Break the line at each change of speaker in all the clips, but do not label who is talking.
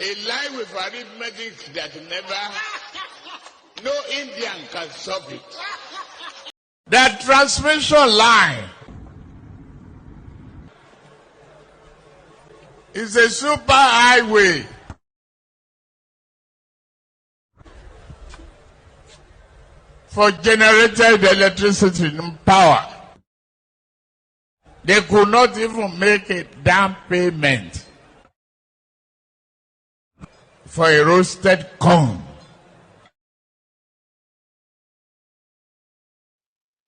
A lie with arithmetic that no Indian can solve it. That transmission line is a super highway. For generated electricity and power. They could not even make a down payment for a roasted corn.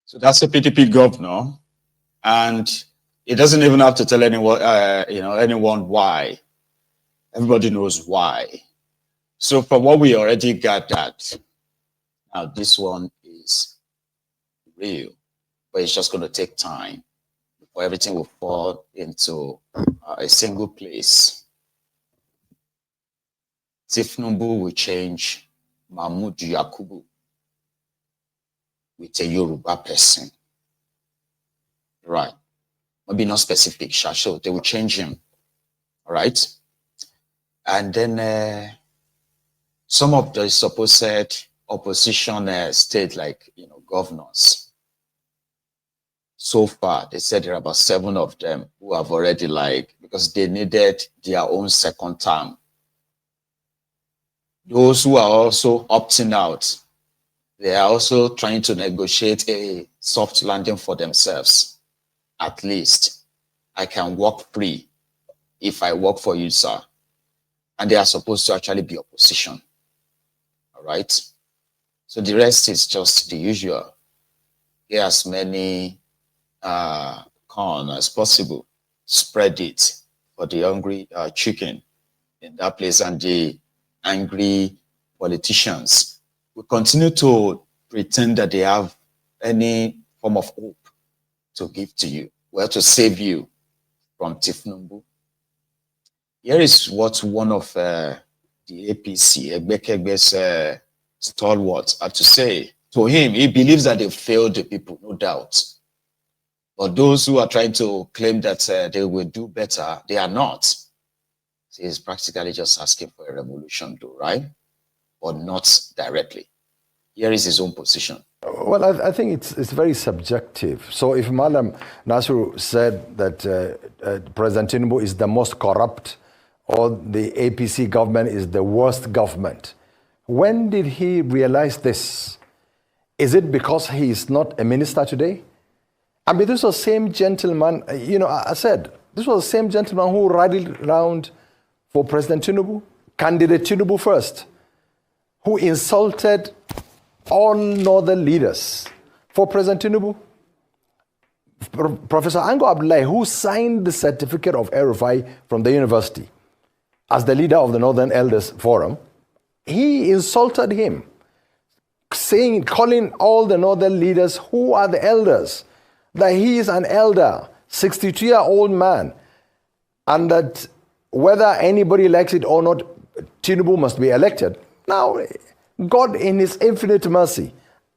So that's a PDP governor, and he doesn't even have to tell anyone, anyone why. Everybody knows why. So from what we already got that, now this one is real, but it's just going to take time before everything will fall into a single place. Tinubu will change Mahmoud Yakubu with a Yoruba person. Right. Maybe not specific, so they will change him. All right. And then some of the supposed opposition state, like, governors. So far, they said there are about 7 of them who have already, because they needed their own second term. Those who are also opting out, they are also trying to negotiate a soft landing for themselves. At least, I can work free if I work for you, sir. And they are supposed to actually be opposition. All right? So the rest is just the usual. Get as many corn as possible. Spread it for the hungry chicken in that place and the angry politicians. We continue to pretend that they have any form of hope to give to you, well, to save you from Tinubu. Here is what one of the APC, Egbekebe's stalwarts, had to say. To him, he believes that they failed the people, no doubt. But those who are trying to claim that they will do better, they are not. So he's practically just asking for a revolution, though, right? But not directly. Here is his own position.
Well, I think it's very subjective. So if Malam Nasru said that President Tinubu is the most corrupt, or the APC government is the worst government, when did he realize this? Is it because he is not a minister today? I mean, this was the same gentleman, I said, this was the same gentleman who rallied around for President Tinubu, candidate Tinubu first, who insulted all northern leaders for President Tinubu. Professor Ango Abdullahi, who signed the certificate of RFI from the university as the leader of the Northern Elders Forum, he insulted him, calling all the northern leaders who are the elders, that he is an elder, 62-year-old man, and that whether anybody likes it or not, Tinubu must be elected. Now, God in his infinite mercy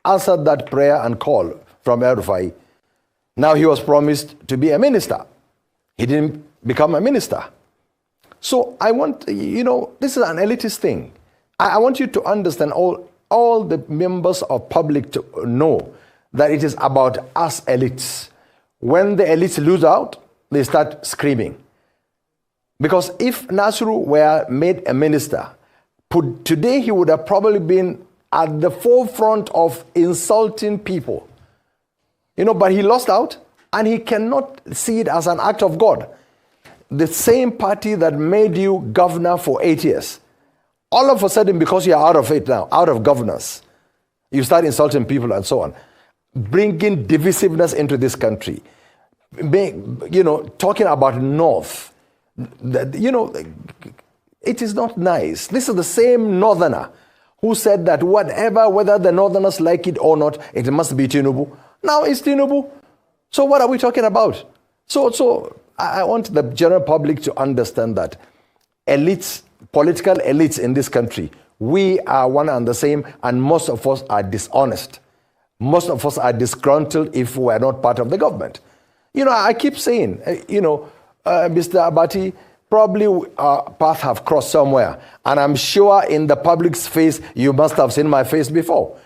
answered that prayer and call from RFI. Now he was promised to be a minister. He didn't become a minister. So I want, this is an elitist thing. I want you to understand, all the members of public to know that it is about us elites. When the elites lose out, they start screaming. Because if Nasru were made a minister, today he would have probably been at the forefront of insulting people. But he lost out, and he cannot see it as an act of God. The same party that made you governor for 8 years, all of a sudden, because you're out of it now, out of governance, you start insulting people and so on, bringing divisiveness into this country, talking about North, it is not nice. This is the same northerner who said that whether the northerners like it or not, it must be Tinubu. Now it's Tinubu. So what are we talking about? So I want the general public to understand that elites, political elites in this country, we are one and the same, and most of us are dishonest. Most of us are disgruntled if we are not part of the government. I keep saying, Mr. Abati, probably paths have crossed somewhere. And I'm sure in the public's face, you must have seen my face before.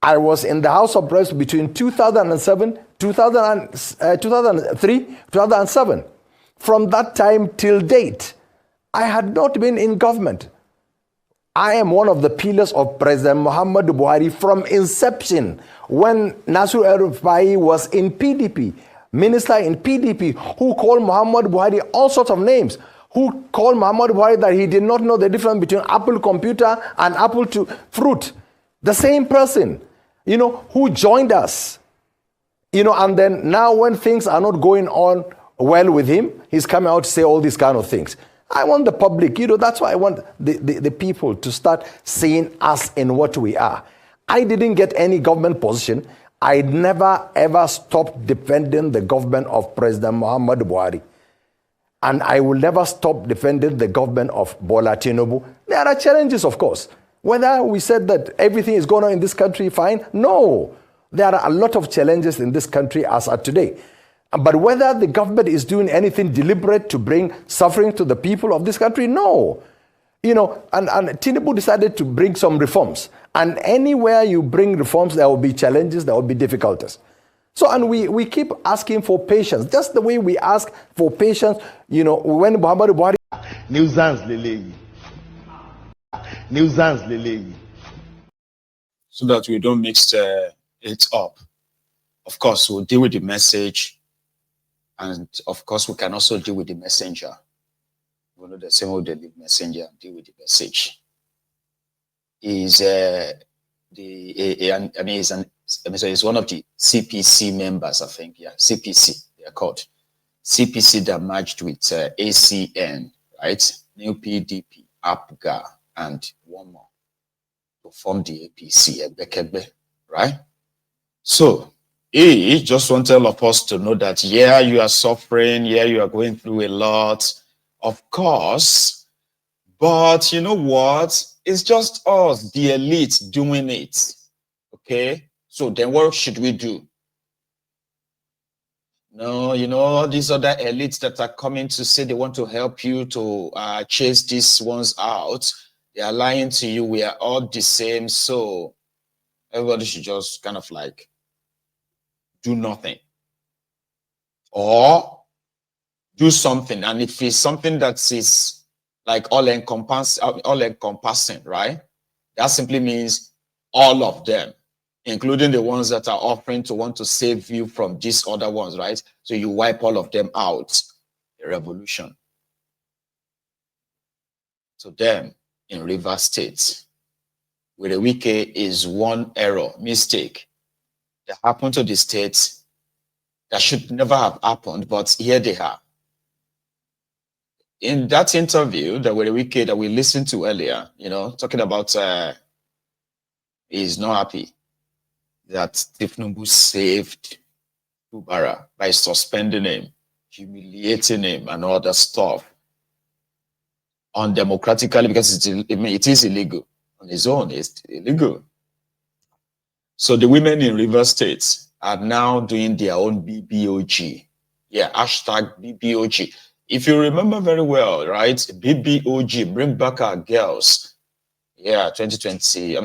I was in the House of Reps between 2007, 2003, 2007. From that time till date, I had not been in government. I am one of the pillars of President Muhammadu Buhari from inception, when Nasir El-Rufai was in PDP, minister in PDP, who called Muhammadu Buhari all sorts of names, who called Muhammadu Buhari that he did not know the difference between Apple computer and Apple to fruit. The same person, who joined us, and then now when things are not going on well with him, he's coming out to say all these kind of things. I want the public, that's why I want the people to start seeing us in what we are. I didn't get any government position. I never ever stopped defending the government of President Muhammadu Buhari. And I will never stop defending the government of Bola Tinubu. There are challenges, of course. Whether we said that everything is going on in this country fine, no. There are a lot of challenges in this country as of today. But whether the government is doing anything deliberate to bring suffering to the people of this country, no. And Tinubu decided to bring some reforms. And anywhere you bring reforms, there will be challenges, there will be difficulties. So, and we keep asking for patience, just the way we ask for patience, when Muhammadu Buhari...
Nuisance Lele.
So that we don't mix it up. Of course, we'll deal with the message. And of course, we can also deal with the messenger. We know the same way they leave messenger and deal with the message. He's he's one of the CPC members, I think. Yeah, CPC, they are called. CPC that merged with ACN, right? New PDP, APGA, and one more to form the APC, right? So, he just wants all of us to know that, yeah, you are suffering, yeah, you are going through a lot, of course, but you know what? It's just us, the elite, doing it, okay? So then what should we do? No, all these other elites that are coming to say they want to help you to chase these ones out, they are lying to you. We are all the same, so everybody should just kind of like do nothing or do something. And if it's something that is like all-encompassing, right? That simply means all of them, including the ones that are offering to want to save you from these other ones, right? So you wipe all of them out. A revolution. So then, in Rivers State, where the Wike is one error, mistake that happened to the state that should never have happened, but here they are. In that interview that were the Wike that we listened to earlier, talking about he's not happy that Tinubu saved Ubara by suspending him, humiliating him, and all that stuff undemocratically, because it is illegal on its own. It's illegal. So the women in Rivers State are now doing their own BBOG. Yeah, hashtag BBOG. If you remember very well, right? BBOG, bring back our girls. Yeah, 2014,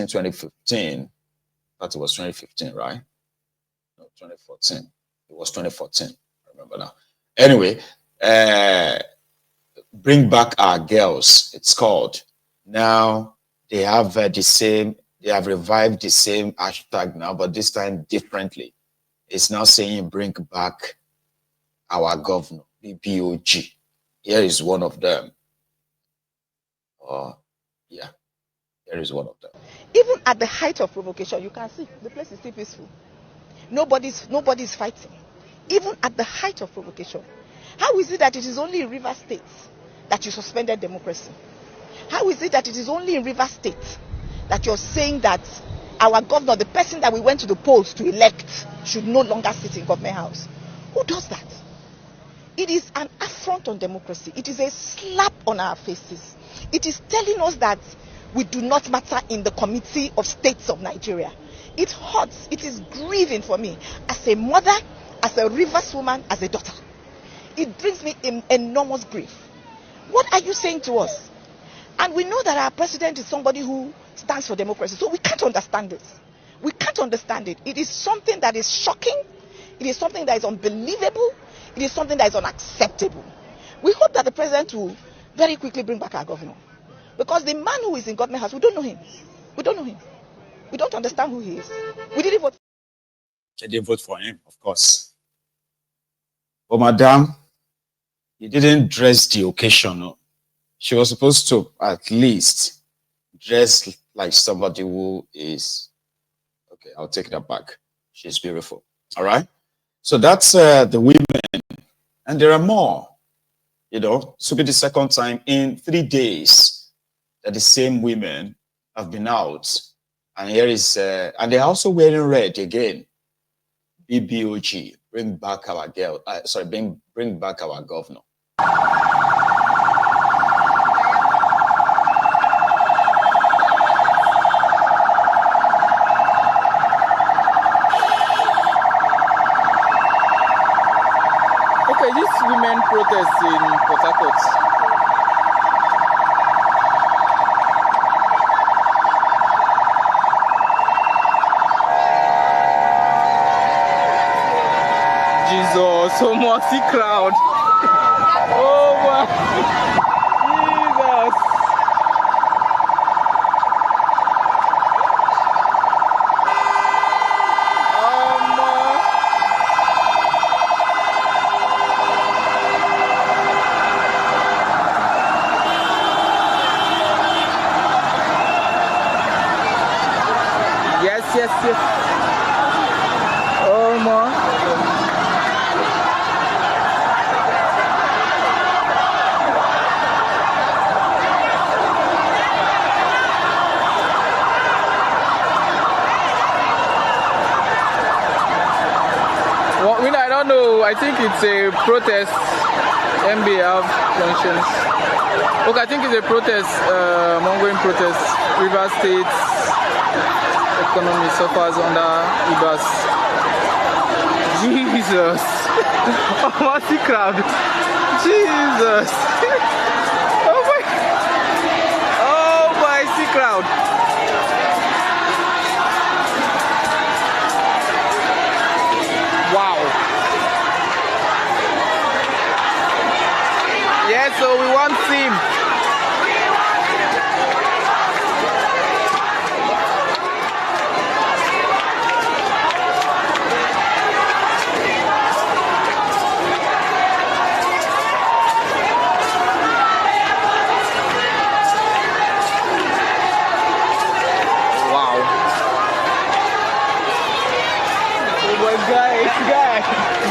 2015. But it was 2015, right? No, 2014. It was 2014. I remember now. Anyway, bring back our girls, it's called. Now they have they have revived the same hashtag now, but this time differently. It's now saying bring back our governor, BBOG. Here is one of them. Yeah, here is one of them.
Even at the height of provocation, you can see the place is still peaceful. Nobody's fighting. Even at the height of provocation. How is it that it is only in Rivers State that you suspended democracy? How is it that it is only in Rivers State that you're saying that our governor, the person that we went to the polls to elect, should no longer sit in government house? Who does that? It is an affront on democracy. It is a slap on our faces. It is telling us that we do not matter in the Committee of States of Nigeria. It hurts. It is grieving for me as a mother, as a Rivers woman, as a daughter. It brings me enormous grief. What are you saying to us? And we know that our president is somebody who stands for democracy, so we can't understand this. We can't understand it. It is something that is shocking. It is something that is unbelievable. It is something that is unacceptable. We hope that the president will very quickly bring back our governor. Because the man who is in government house, we don't know him. We don't know him. We don't understand who he is. We didn't vote.
I didn't vote for him, of course. But madam, he didn't dress the occasion. No. She was supposed to at least dress like somebody who is, okay, I'll take that back. She's beautiful. All right. So that's the women. And there are more. You know, to be the second time in 3 days that the same women have been out. And here is, and they're also wearing red again. BBOG, bring back our girl. Bring back our governor.
Okay, this women protest in Port Harcourt. Jesus, so much crowd. Oh my Jesus. Yes. Oh my. I don't know. I think it's a protest. MB have conscience. Okay, I think it's a protest, ongoing protest. River State's economy suffers under Ibas. Jesus. Oh, what's the crowd? Jesus. Oh my, see crowd. Wow. Yes, so we want him.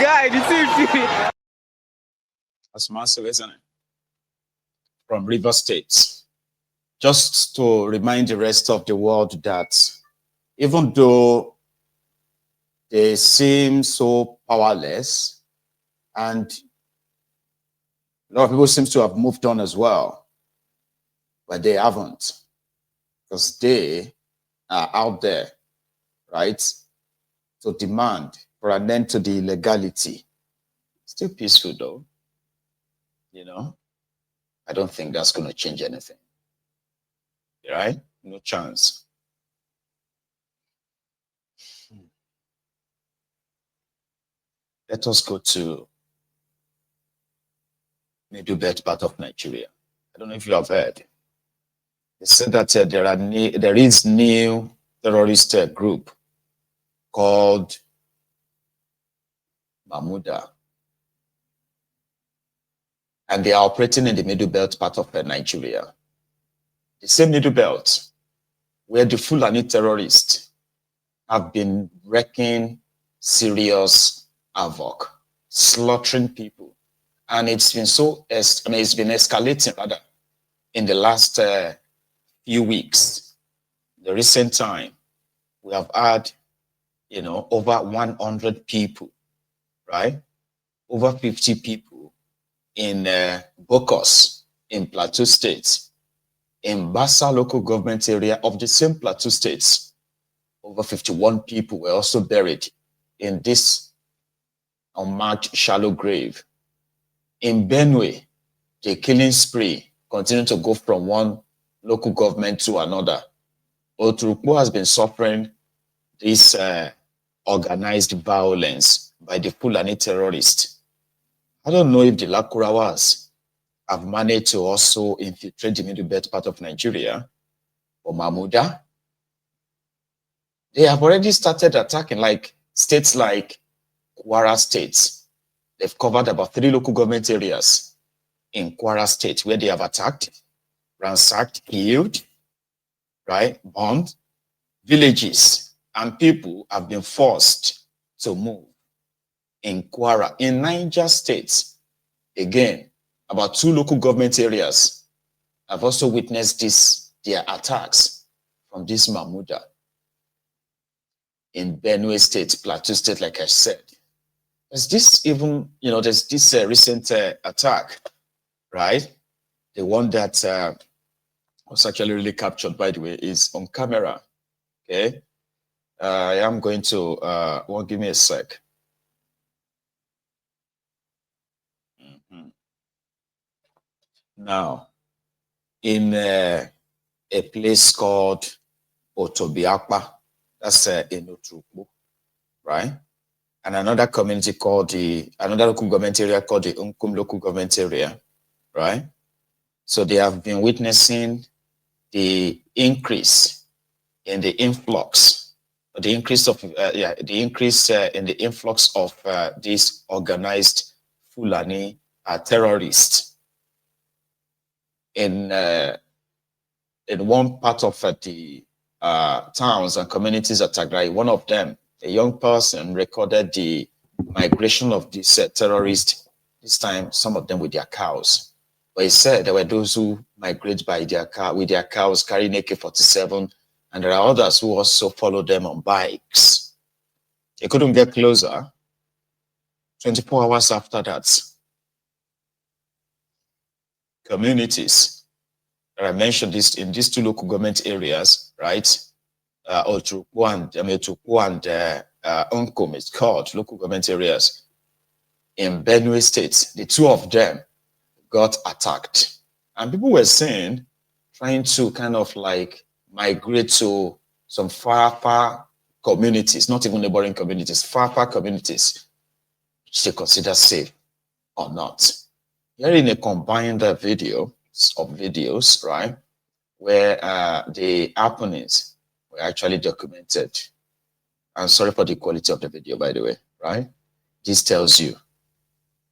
Guy, the safety.
That's massive, isn't it? From River State. Just to remind the rest of the world that even though they seem so powerless, and a lot of people seem to have moved on as well, but they haven't, because they are out there, right, to demand for an end to the illegality. Still peaceful though, you know. I don't think that's going to change anything, right? No chance. Let us go to Medubet, part of Nigeria. I don't know if you have heard. They said that there is new terrorist group called Mahmuda. And they are operating in the Middle Belt part of Nigeria. The same Middle Belt where the Fulani terrorists have been wreaking serious havoc, slaughtering people. And it's been it's been escalating rather in the last few weeks. The recent time, we have had, over 100 people, right? Over 50 people in Bokos, in Plateau State, in Bassa local government area of the same Plateau States. Over 51 people were also buried in this unmarked shallow grave. In Benue, the killing spree continued to go from one local government to another. Oturukpo has been suffering this organized violence by the Fulani terrorists. I don't know if the Lakurawas have managed to also infiltrate the middle belt part of Nigeria or Mahmuda. They have already started attacking like states like Kwara State. They've covered about 3 local government areas in Kwara State where they have attacked, ransacked, killed, right, bombed villages, and people have been forced to move. In Kwara, in Niger State, again, about 2 local government areas have also witnessed their attacks from this Mahmuda. In Benue State, Plateau State, like I said, there's this recent attack, right? The one that was actually really captured, by the way, is on camera. Okay, I am going to give me a sec. Now, in a place called Otobiakpa, that's in Oturukpo, right? And another community called another local government area called the Unkum local government area, right? So they have been witnessing the increase in the influx, in the influx of these organized Fulani terrorists in one part of the towns and communities at Tigray. One of them, a young person, recorded the migration of these terrorists, this time some of them with their cows. But he said there were those who migrate by with their cows carrying AK-47, and there are others who also follow them on bikes. They couldn't get closer. 24 hours after that, communities that I mentioned this in these 2 local government areas, right? Oturukpo and Unkum, it's called local government areas in Benue State. The 2 of them got attacked, and people were saying, trying to kind of like migrate to some far communities, not even neighboring communities, far communities, which they consider safe or not. Here in a combined videos, right, where the happenings were actually documented. I'm sorry for the quality of the video, by the way, right? This tells you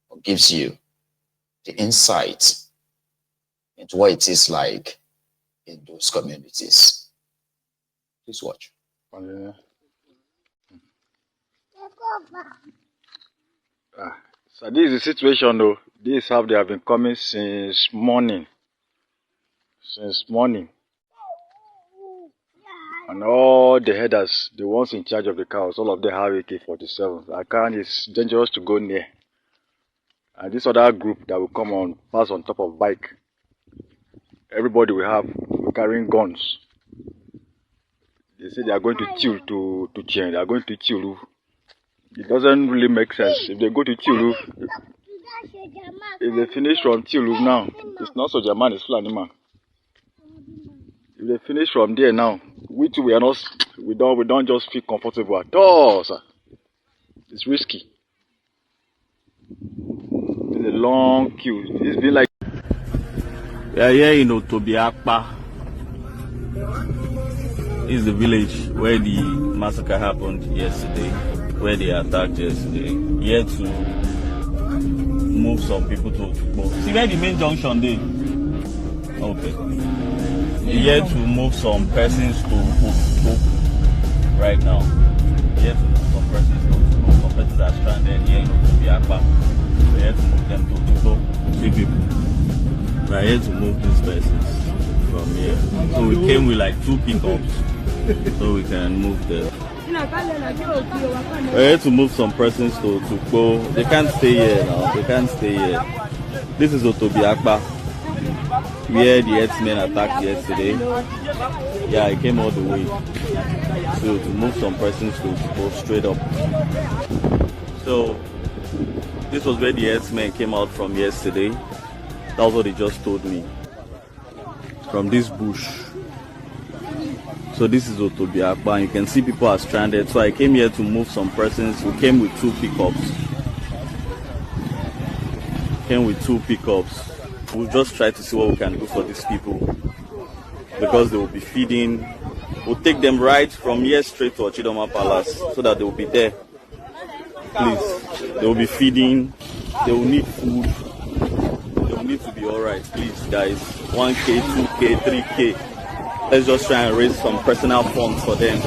or gives you the insight into what it is like in those communities. Please watch.
So this is the situation though. This is how they have been coming since morning. And all the headers, the ones in charge of the cows, all of them have AK-47. It's dangerous to go near. And this other group that will come on, pass on top of bike. Everybody will carrying guns. They say they are going to chill to change. They are going to chill. It doesn't really make sense. If they go to Chilu, if they finish from Chilu now, it's not so German, it's Fulani man. If they finish from there now, we don't just feel comfortable at all, sir. It's risky. It's a long queue. It's been like
we are here in Otobiakpa. This is the village where the massacre happened yesterday, where they attacked yesterday. Here to move some people to Otukpo. See where the main junction is? Okay. Here to move some persons to Otukpo right now. Here to move some persons to Otukpo. Some persons are stranded here in Otobiakpa. We're here to move them to Otukpo. 3 people. We're here to move these persons from here. So we came with like 2 pickups so we can move them. We're here to move some persons to Otukpo. They can't stay here now. They can't stay here. This is Otobiakpa, where the herdsmen attacked yesterday. Yeah, I came all the way. So to move some persons to Otukpo straight up. So This was where the herdsmen came out from yesterday. That was what they just told me. From this bush. So this is Otobiakpa, and you can see people are stranded. So I came here to move some persons. We came with 2 pickups. We'll just try to see what we can do for these people, because they will be feeding. We'll take them right from here straight to Ochidoma Palace so that they will be there. Please, they will be feeding. They will need food. They will need to be alright. Please, guys, 1K, 2K, 3K. Let's just try and raise some personal funds for them.